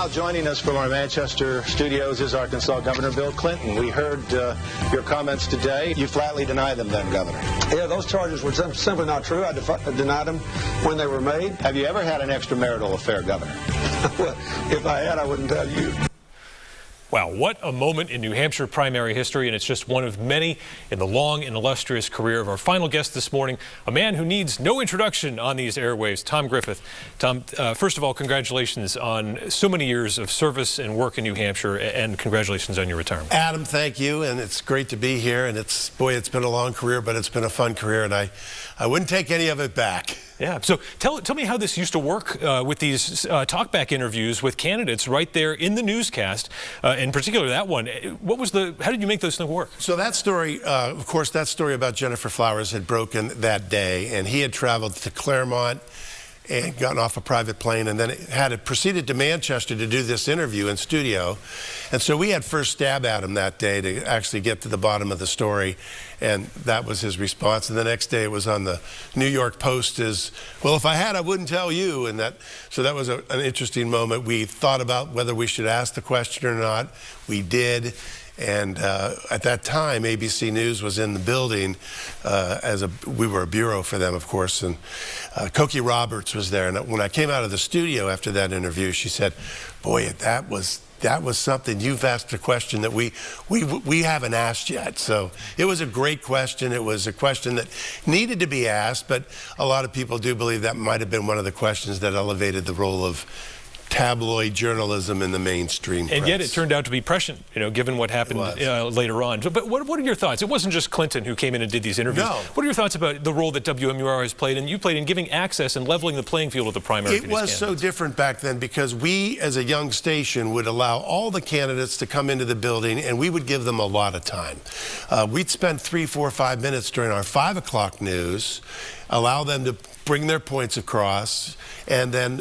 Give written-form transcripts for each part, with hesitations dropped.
Now joining us from our Manchester studios is Arkansas Governor Bill Clinton. We heard your comments today. You flatly deny them then, Governor. Yeah, those charges were simply not true. I denied them when they were made. Have you ever had an extramarital affair, Governor? Well, if I had, I wouldn't tell you. Wow, what a moment in New Hampshire primary history, and it's just one of many in the long and illustrious career of our final guest this morning, a man who needs no introduction on these airwaves, Tom Griffith. Tom, first of all, congratulations on so many years of service and work in New Hampshire, and congratulations on your retirement. Adam, thank you, and it's great to be here, and it's been a long career, but it's been a fun career, and I wouldn't take any of it back. Yeah, so tell me how this used to work with these talkback interviews with candidates right there in the newscast, in particular that one. How did you make those things work? So that story, of course, that story about Gennifer Flowers had broken that day, and he had traveled to Claremont and gotten off a private plane, and then proceeded to Manchester to do this interview in studio. And so we had first stab at him that day to actually get to the bottom of the story, and that was his response. And the next day it was on the New York Post as, well, if I had, I wouldn't tell you. And so that was an interesting moment. We thought about whether we should ask the question or not. We did. And at that time, ABC News was in the building we were a bureau for them, of course, and Cokie Roberts was there. And when I came out of the studio after that interview, she said, boy, that was something. You've asked a question that we haven't asked yet. So it was a great question. It was a question that needed to be asked, but a lot of people do believe that might have been one of the questions that elevated the role of tabloid journalism in the mainstream press. And yet it turned out to be prescient, given what happened later on. But what are your thoughts? It wasn't just Clinton who came in and did these interviews. No. What are your thoughts about the role that WMUR has played, and you played in giving access and leveling the playing field of the primary? It was so different back then because we, as a young station, would allow all the candidates to come into the building, and we would give them a lot of time. We'd spend 3, 4, 5 minutes during our 5 o'clock news, allow them to bring their points across, and then,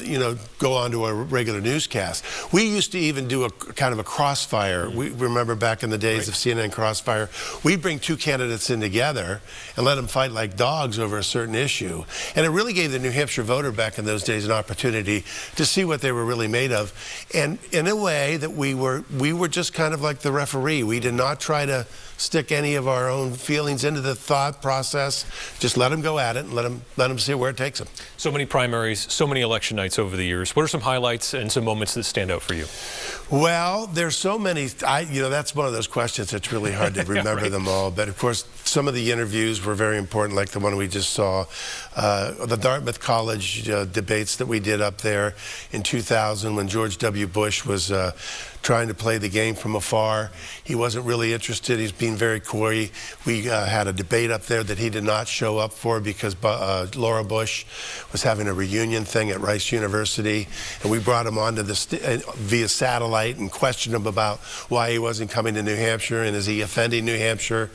go on to a regular newscast. We used to even do a kind of a crossfire. We remember back in the days of CNN Crossfire, we'd bring 2 candidates in together and let them fight like dogs over a certain issue. And it really gave the New Hampshire voter back in those days an opportunity to see what they were really made of. And in a way that we were just kind of like the referee. We did not try to stick any of our own feelings into the thought process. Just let them go at it and let them see where it takes them. So many primaries, so many election nights over the years. What are some highlights and some moments that stand out for you? Well, there's so many. That's one of those questions that's really hard to remember them all. But of course, some of the interviews were very important, like the one we just saw. The Dartmouth College debates that we did up there in 2000 when George W. Bush was trying to play the game from afar. He wasn't really interested. He's being very coy. We had a debate up there that he did not show up for because Laura Bush was having a reunion thing at Rice University, and we brought him on to via satellite and questioned him about why he wasn't coming to New Hampshire and is he offending New Hampshire.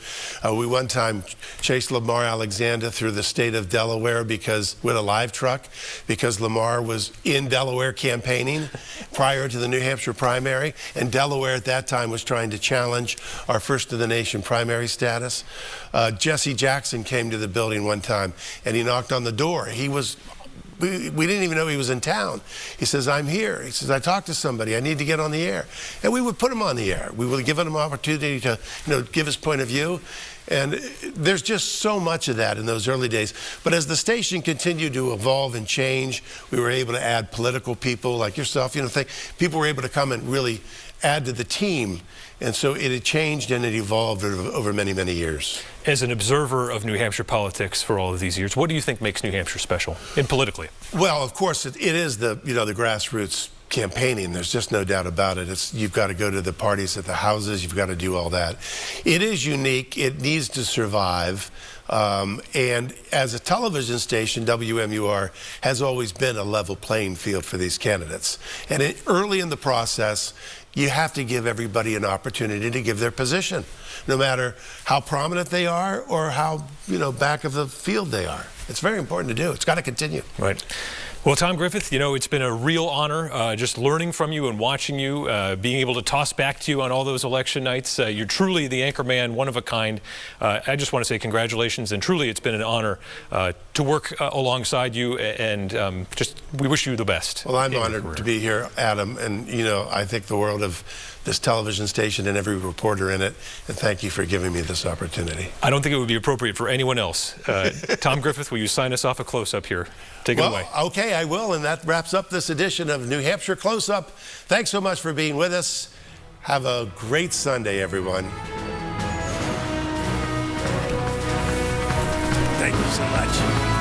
We one time chased Lamar Alexander through the state of Delaware with a live truck because Lamar was in Delaware campaigning prior to the New Hampshire primary. And Delaware at that time was trying to challenge our first-in-the-nation primary status. Jesse Jackson came to the building one time, and he knocked on the door. We didn't even know he was in town. He says, I'm here. He says, I talked to somebody. I need to get on the air. And we would put him on the air. We would give him an opportunity to give his point of view. And there's just so much of that in those early days. But as the station continued to evolve and change, we were able to add political people like yourself. People were able to come and really add to the team. And so it had changed and it evolved over many, many years. As an observer of New Hampshire politics for all of these years, what do you think makes New Hampshire special, and politically? Well, of course, it is the grassroots campaigning. There's just no doubt about it. You've got to go to the parties at the houses. You've got to do all that. It is unique. It needs to survive. And as a television station, WMUR has always been a level playing field for these candidates. And early in the process, you have to give everybody an opportunity to give their position, no matter how prominent they are or how back of the field they are. It's very important to do. It's got to continue. Right. Well, Tom Griffith, you know, it's been a real honor just learning from you and watching you, being able to toss back to you on all those election nights. You're truly the anchor man, one of a kind. I just want to say congratulations, and truly it's been an honor to work alongside you, and just we wish you the best. Well, I'm honored to be here, Adam, and you know, I think the world of this television station and every reporter in it, and thank you for giving me this opportunity. I don't think it would be appropriate for anyone else. Tom Griffith, will you sign us off a close-up here? Take it away. Okay, I will, and that wraps up this edition of New Hampshire Close-Up. Thanks so much for being with us. Have a great Sunday, everyone. Thank you so much.